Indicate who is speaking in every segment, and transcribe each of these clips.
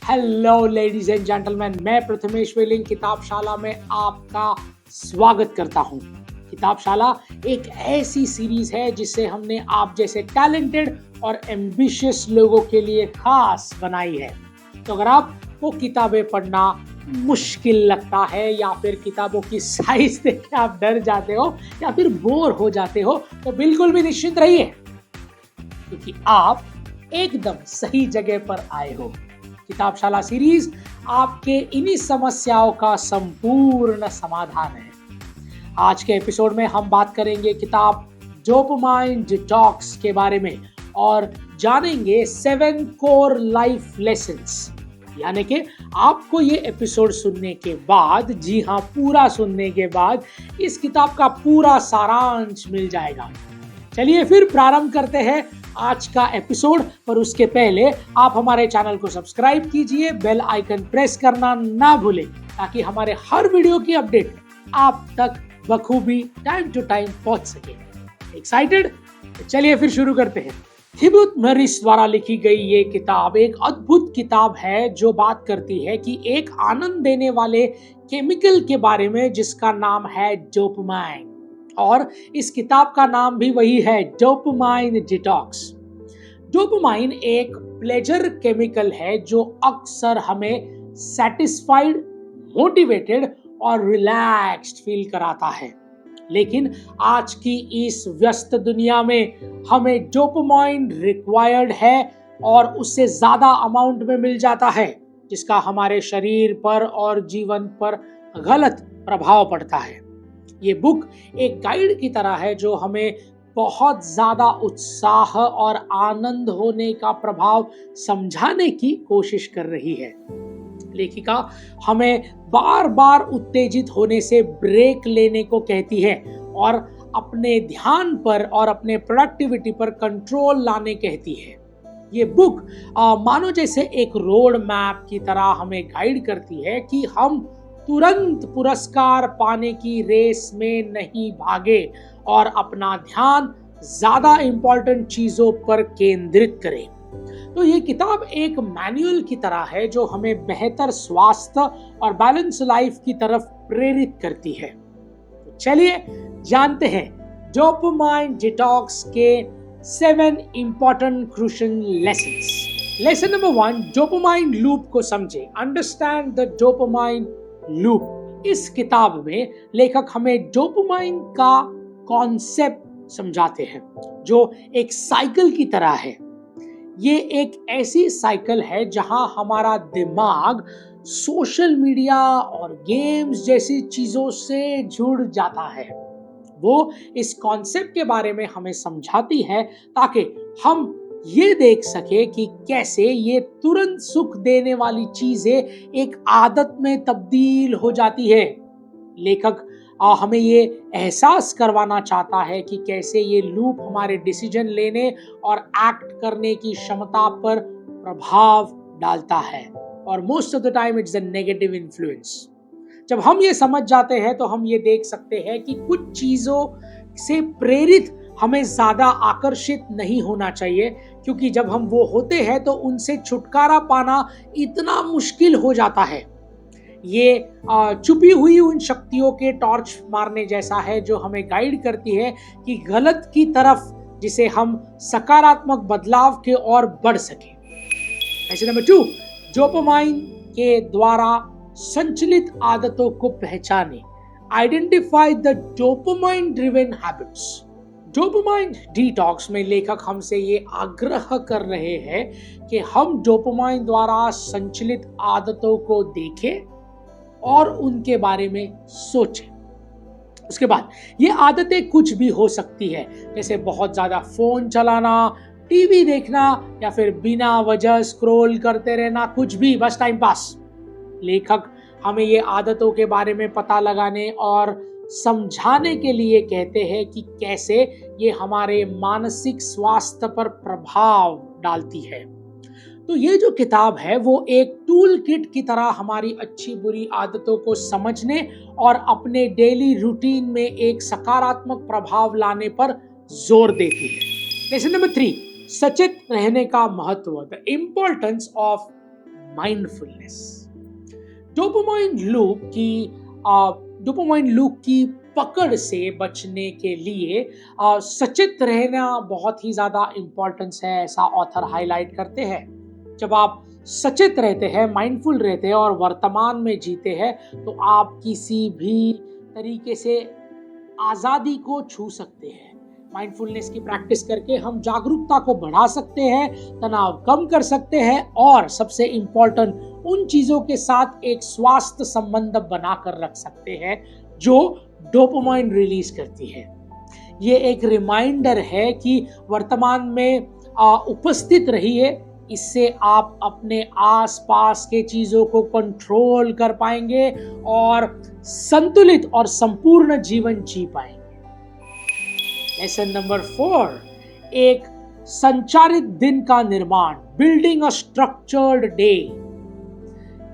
Speaker 1: Hello ladies and gentleman, मैं प्रथमेश वेलिंग किताबशाला में आपका स्वागत करता हूं। किताबशाला एक ऐसी सीरीज है जिसे हमने आप जैसे टैलेंटेड और एम्बिशियस लोगों के लिए खास बनाई है। तो अगर आपको किताबें पढ़ना मुश्किल लगता है या फिर किताबों की साइज देख के आप डर जाते हो या फिर बोर हो जाते हो, तो बिल्कुल भी निश्चिंत रहिए, क्योंकि आप एकदम सही जगह पर आए हो। किताबशाला सीरीज आपके इन्हीं समस्याओं का संपूर्ण समाधान है। आज के एपिसोड में हम बात करेंगे किताब डोपामाइन डिटॉक्स के बारे में और जानेंगे 7 कोर लाइफ लेसन्स। यानी कि आपको ये एपिसोड सुनने के बाद, जी हाँ, पूरा सुनने के बाद इस किताब का पूरा सारांश मिल जाएगा। चलिए फिर प्रारंभ करते हैं आज का एपिसोड। पर उसके पहले आप हमारे चैनल को सब्सक्राइब कीजिए, बेल आइकन प्रेस करना ना भूलें, ताकि हमारे हर वीडियो की अपडेट आप तक बखूबी टाइम टू टाइम पहुंच सके। एक्साइटेड? तो चलिए फिर शुरू करते हैं। थिबोत मॉरिस द्वारा लिखी गई ये किताब एक अद्भुत किताब है जो बात करती है कि एक आनंद देने वाले केमिकल के बारे में जिसका नाम है डोपामाइन, और इस किताब का नाम भी वही है, डोपामाइन डिटॉक्स। डोपामाइन एक प्लेजर केमिकल है जो अक्सर हमें सेटिस्फाइड, मोटिवेटेड और रिलैक्स्ड फील कराता है। लेकिन आज की इस व्यस्त दुनिया में हमें डोपामाइन रिक्वायर्ड है और उससे ज्यादा अमाउंट में मिल जाता है, जिसका हमारे शरीर पर और जीवन पर गलत प्रभाव पड़ता है। ये बुक एक गाइड की तरह है जो हमें बहुत ज्यादा उत्साह और आनंद होने का प्रभाव समझाने की कोशिश कर रही है। लेखिका हमें बार बार उत्तेजित होने से ब्रेक लेने को कहती है और अपने ध्यान पर और अपने प्रोडक्टिविटी पर कंट्रोल लाने कहती है। ये बुक मानो जैसे एक रोड मैप की तरह हमें गाइड करती है कि हम तुरंत पुरस्कार पाने की रेस में नहीं भागे और अपना ध्यान ज्यादा इंपॉर्टेंट चीजों पर केंद्रित करें। तो ये किताब एक मैनुअल की तरह है जो हमें बेहतर स्वास्थ्य और बैलेंस लाइफ की तरफ प्रेरित करती है। तो चलिए जानते हैं डोपामाइन डिटॉक्स के 7 important crucial lessons. Lesson number 1, dopamine loop को समझे। Understand the dopamine loop. इस किताब में लेखक हमें डोपामाइन का कॉन्सेप्ट समझाते हैं जो एक साइकिल की तरह है। ये एक ऐसी साइकिल है जहां हमारा दिमाग सोशल मीडिया और गेम्स जैसी चीजों से जुड़ जाता है। वो इस कॉन्सेप्ट के बारे में हमें समझाती है ताकि हम ये देख सके कि कैसे ये तुरंत सुख देने वाली चीजें एक आदत में तब्दील हो जाती है। लेखक हमें ये एहसास करवाना चाहता है कि कैसे ये लूप हमारे डिसीजन लेने और एक्ट करने की क्षमता पर प्रभाव डालता है, और most of the time it's a negative influence. जब हम ये समझ जाते हैं तो हम ये देख सकते हैं कि कुछ चीजों से प्रेरित हमें ज्यादा आकर्षित नहीं होना चाहिए, क्योंकि जब हम वो होते हैं तो उनसे छुटकारा पाना इतना मुश्किल हो जाता है। ये छुपी हुई उन शक्तियों के टॉर्च मारने जैसा है जो हमें गाइड करती है कि गलत की तरफ, जिसे हम सकारात्मक बदलाव के ओर बढ़ सके। ऐसे नंबर 2, डोपामाइन के द्वारा संचलित आदतों को पहचाने। Identify the dopamine driven habits. Dopamine detox में लेखक हमसे ये आग्रह कर रहे हैं कि हम डोपामाइन द्वारा संचलित आदतों को देखें और उनके बारे में सोचें। उसके बाद ये आदतें कुछ भी हो सकती है, जैसे बहुत ज्यादा फोन चलाना, टीवी देखना या फिर बिना वजह स्क्रॉल करते रहना, कुछ भी, बस टाइम पास। लेखक हमें ये आदतों के बारे में पता लगाने और समझाने के लिए कहते हैं कि कैसे ये हमारे मानसिक स्वास्थ्य पर प्रभाव डालती है। तो ये जो किताब है वो एक टूल किट की तरह हमारी अच्छी बुरी आदतों को समझने और अपने डेली रूटीन में एक सकारात्मक प्रभाव लाने पर जोर देती है। लेसन नंबर 3, सचेत रहने का महत्व, the importance of mindfulness. Dopamine loop की पकड़ से बचने के लिए सचेत रहना बहुत ही ज्यादा इंपॉर्टेंस है, ऐसा ऑथर हाईलाइट करते हैं। जब आप सचेत रहते हैं, माइंडफुल रहते हैं और वर्तमान में जीते हैं, तो आप किसी भी तरीके से आजादी को छू सकते हैं। माइंडफुलनेस की प्रैक्टिस करके हम जागरूकता को बढ़ा सकते हैं, तनाव कम कर सकते हैं और सबसे इंपॉर्टेंट उन चीजों के साथ एक स्वास्थ्य संबंध बनाकर रख सकते हैं जो डोपामाइन रिलीज करती है। ये एक रिमाइंडर है कि वर्तमान में उपस्थित रहिए, इससे आप अपने आसपास के चीजों को कंट्रोल कर पाएंगे और संतुलित और संपूर्ण जीवन जी पाएंगे। लेसन नंबर 4, एक संचारित दिन का निर्माण, बिल्डिंग अ स्ट्रक्चर्ड डे।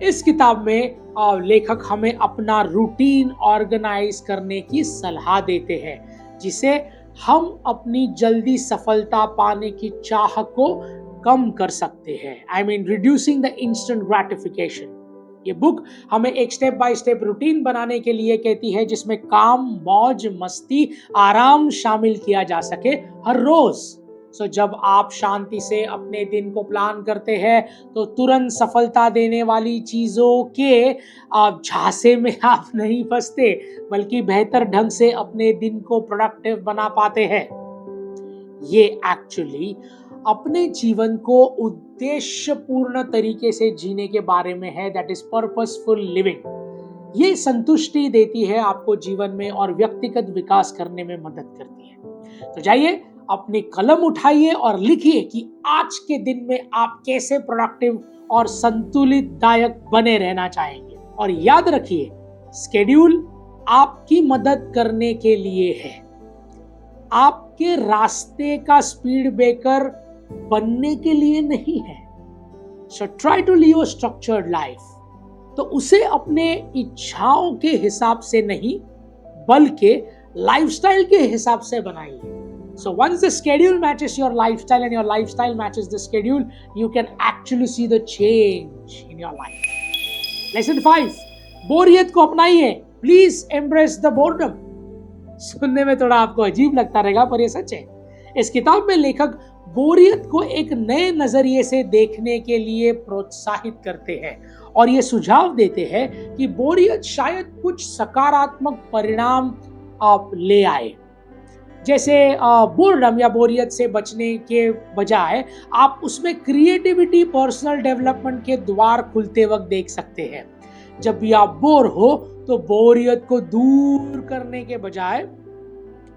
Speaker 1: इस किताब में लेखक हमें अपना रूटीन ऑर्गेनाइज करने की सलाह देते हैं, जिसे हम अपनी जल्दी सफलता पाने की चाह को कम कर सकते हैं। I mean reducing the instant gratification. ये बुक हमें एक स्टेप बाय स्टेप रूटीन बनाने के लिए कहती है, जिसमें काम, मौज, मस्ती, आराम शामिल किया जा सके हर रोज। सो जब आप शांति से अपने दिन को प्लान करते हैं तो तुरंत सफलता देने वाली चीजों के झांसे में आप नहीं फंसते, बल्कि बेहतर ढंग से अपने दिन को प्रोडक्टिव बना पाते हैं। ये एक्चुअली अपने जीवन को उद्देश्यपूर्ण तरीके से जीने के बारे में है, दैट इज पर्पसफुल लिविंग। ये संतुष्टि देती है आपको जीवन में और व्यक्तिगत विकास करने में मदद करती है। तो जाइए, अपनी कलम उठाइए और लिखिए कि आज के दिन में आप कैसे प्रोडक्टिव और संतुलित दायक बने रहना चाहेंगे। और याद रखिए, स्केड्यूल आपकी मदद करने के लिए है, आपके रास्ते का स्पीड ब्रेकर बनने के लिए नहीं है। So try to live a structured life. तो उसे अपने इच्छाओं के हिसाब से नहीं, बल्कि लाइफस्टाइल के हिसाब से बनाइए। So once the schedule matches your lifestyle and your lifestyle matches the schedule, you can actually see the change in your life. Lesson 5, बोरियत को अपनाइए। Please embrace the boredom. सुनने में थोड़ा आपको अजीब लगता रहेगा, पर ये सच है। इस किताब में लेखक बोरियत को एक नए नजरिए से देखने के लिए प्रोत्साहित करते हैं और ये सुझाव देते हैं कि बोरियत शायद कुछ सकारात्मक परिणाम आप ले आए। जैसे बोर्डम या बोरियत से बचने के बजाय आप उसमें क्रिएटिविटी, पर्सनल डेवलपमेंट के द्वार खुलते वक्त देख सकते हैं। जब भी आप बोर हो तो बोरियत को दूर करने के बजाय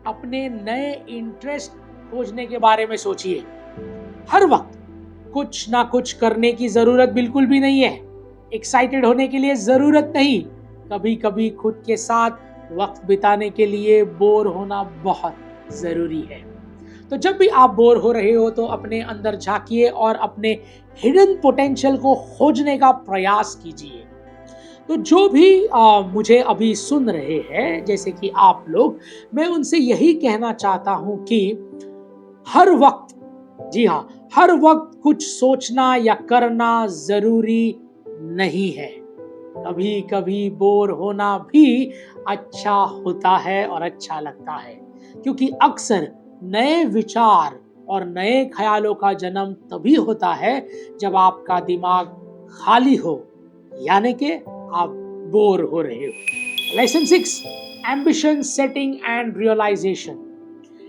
Speaker 1: अपने नए इंटरेस्ट खोजने के बारे में सोचिए। हर वक्त कुछ ना कुछ करने की जरूरत बिल्कुल भी नहीं है। एक्साइटेड होने के लिए जरूरत नहीं। कभी कभी खुद के साथ वक्त बिताने के लिए बोर होना बहुत जरूरी है। तो जब भी आप बोर हो रहे हो तो अपने अंदर झांकिए और अपने हिडन पोटेंशियल को खोजने का प्रयास कीजिए। तो जो भी मुझे अभी सुन रहे हैं, जैसे कि आप लोग, मैं उनसे यही कहना चाहता हूं कि हर वक्त, जी हाँ, हर वक्त कुछ सोचना या करना जरूरी नहीं है। कभी कभी बोर होना भी अच्छा होता है और अच्छा लगता है, क्योंकि अक्सर नए विचार और नए ख्यालों का जन्म तभी होता है जब आपका दिमाग खाली हो, यानी कि आप बोर हो रहे हो। Lesson 6, ambition setting and realisation.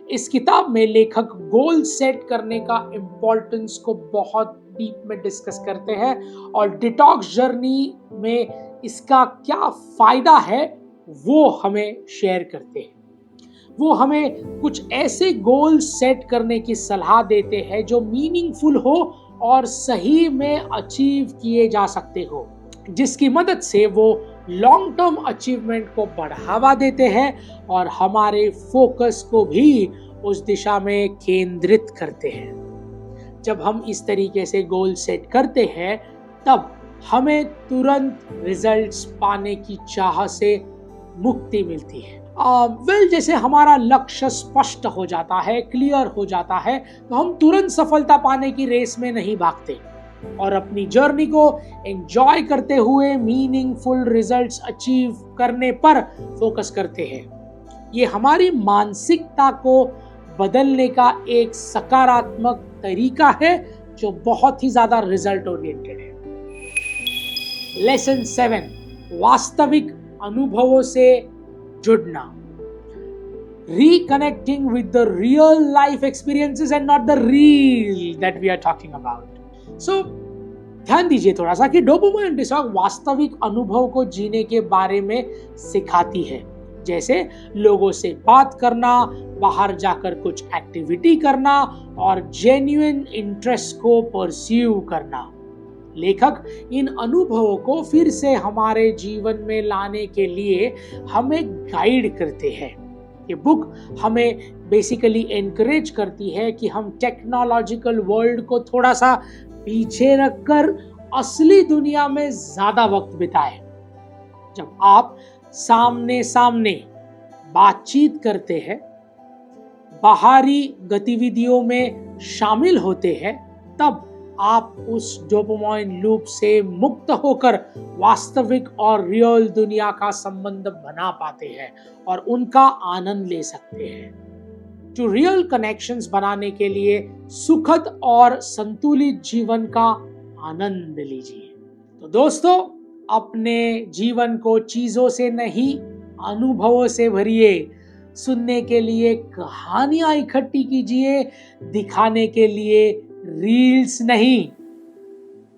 Speaker 1: इस किताब में लेखक गोल सेट करने का इम्पोर्टेंस को बहुत डीप में डिस्कस करते हैं और डिटॉक्स जर्नी में इसका क्या फायदा है वो हमें शेयर करते हैं। वो हमें कुछ ऐसे गोल सेट करने की सलाह देते हैं जो मीनिंगफुल हो और सही में अचीव किए जा सकते हो, जिसकी मदद से वो लॉन्ग टर्म अचीवमेंट को बढ़ावा देते हैं और हमारे फोकस को भी उस दिशा में केंद्रित करते हैं। जब हम इस तरीके से गोल सेट करते हैं तब हमें तुरंत रिजल्ट्स पाने की चाह से मुक्ति मिलती है। जैसे हमारा लक्ष्य स्पष्ट हो जाता है, क्लियर हो जाता है, तो हम तुरंत सफलता पाने की रेस में नहीं भागते। और अपनी जर्नी को एंजॉय करते हुए मीनिंगफुल रिजल्ट्स अचीव करने पर फोकस करते हैं। ये हमारी मानसिकता को बदलने का एक सकारात्मक तरीका है जो बहुत ही ज्यादा रिजल्ट ओरिएंटेड है। लेसन 7, वास्तविक अनुभवों से जुड़ना। Reconnecting with the real life experiences and not the reel that we are talking about. So, ध्यान दीजिए थोड़ा सा कि डोपामाइन डिसऑर्डर वास्तविक अनुभव को जीने के बारे में सिखाती है, जैसे लोगों से बात करना, बाहर जाकर कुछ एक्टिविटी करना और जेन्युइन इंटरेस्ट को परस्यू करना। लेखक इन अनुभवों को फिर से हमारे जीवन में लाने के लिए हमें गाइड करते हैं। ये बुक हमें बेसिकली एनकरेज करती है कि हम टेक्नोलॉजिकल वर्ल्ड को थोड़ा सा पीछे रखकर असली दुनिया में ज्यादा वक्त बिताएं। जब आप सामने सामने बातचीत करते हैं, बाहरी गतिविधियों में शामिल होते हैं, तब आप उस डोपामाइन लूप से मुक्त होकर वास्तविक और रियल दुनिया का संबंध बना पाते हैं और उनका आनंद ले सकते हैं। जो रियल कनेक्शंस बनाने के लिए सुखद और संतुलित जीवन का आनंद लीजिए। तो दोस्तों, अपने जीवन को चीजों से नहीं, अनुभवों से भरिए। सुनने के लिए कहानियां इकट्ठी कीजिए, दिखाने के लिए रील्स नहीं,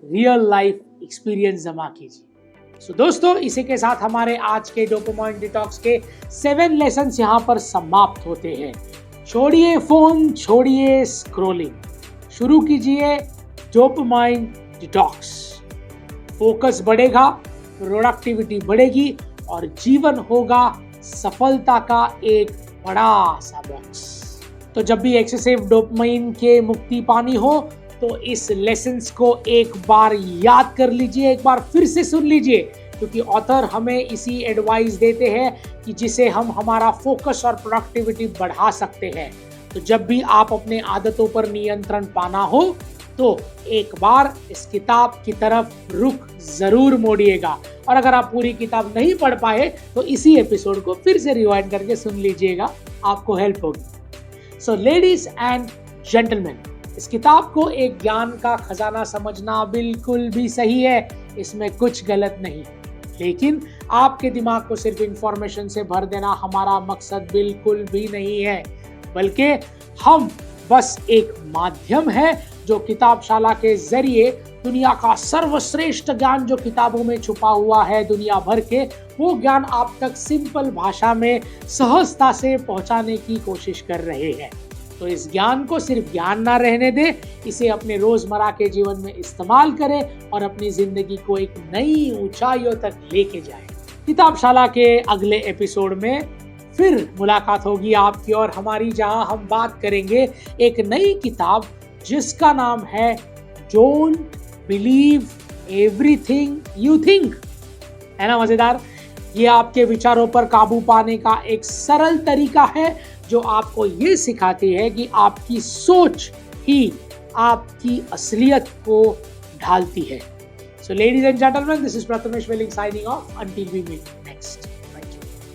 Speaker 1: रियल लाइफ एक्सपीरियंस जमा कीजिए। सो दोस्तों, इसी के साथ हमारे आज के डोपामाइन डिटॉक्स के 7 लेसन्स यहाँ पर समाप्त होते हैं। छोड़िए फोन, छोड़िए स्क्रॉलिंग, शुरू कीजिए डोपामाइन डिटॉक्स। फोकस बढ़ेगा, प्रोडक्टिविटी बढ़ेगी और जीवन होगा सफलता का एक बड़ा सा बॉक्स। तो जब भी एक्सेसिव डोपामाइन के मुक्ति पानी हो तो इस लेसन्स को एक बार याद कर लीजिए, एक बार फिर से सुन लीजिए, क्योंकि ऑथर हमें इसी एडवाइस देते हैं कि जिसे हम हमारा फोकस और प्रोडक्टिविटी बढ़ा सकते हैं। तो जब भी आप अपने आदतों पर नियंत्रण पाना हो तो एक बार इस किताब की तरफ रुख जरूर मोड़िएगा। और अगर आप पूरी किताब नहीं पढ़ पाए तो इसी एपिसोड को फिर से रिवाइंड करके सुन लीजिएगा, आपको हेल्प होगी। सो लेडीज एंड जेंटलमैन, इस किताब को एक ज्ञान का खजाना समझना बिल्कुल भी सही है, इसमें कुछ गलत नहीं। लेकिन आपके दिमाग को सिर्फ इंफॉर्मेशन से भर देना हमारा मकसद बिल्कुल भी नहीं है, बल्कि हम बस एक माध्यम है जो किताबशाला के जरिए दुनिया का सर्वश्रेष्ठ ज्ञान जो किताबों में छुपा हुआ है दुनिया भर के, वो ज्ञान आप तक सिंपल भाषा में सहजता से पहुंचाने की कोशिश कर रहे हैं। तो इस ज्ञान को सिर्फ ज्ञान ना रहने दें, इसे अपने रोजमर्रा के जीवन में इस्तेमाल करें और अपनी जिंदगी को एक नई ऊंचाइयों तक लेके जाएं। किताबशाला के अगले एपिसोड में फिर मुलाकात होगी आपकी और हमारी, जहां हम बात करेंगे एक नई किताब जिसका नाम है don't believe everything you think. है ना मजेदार? ये आपके विचारों पर काबू पाने का एक सरल तरीका है जो आपको ये सिखाती है कि आपकी सोच ही आपकी असलियत को ढालती है। So ladies and gentlemen, this is Prathamesh Welling signing off until we meet.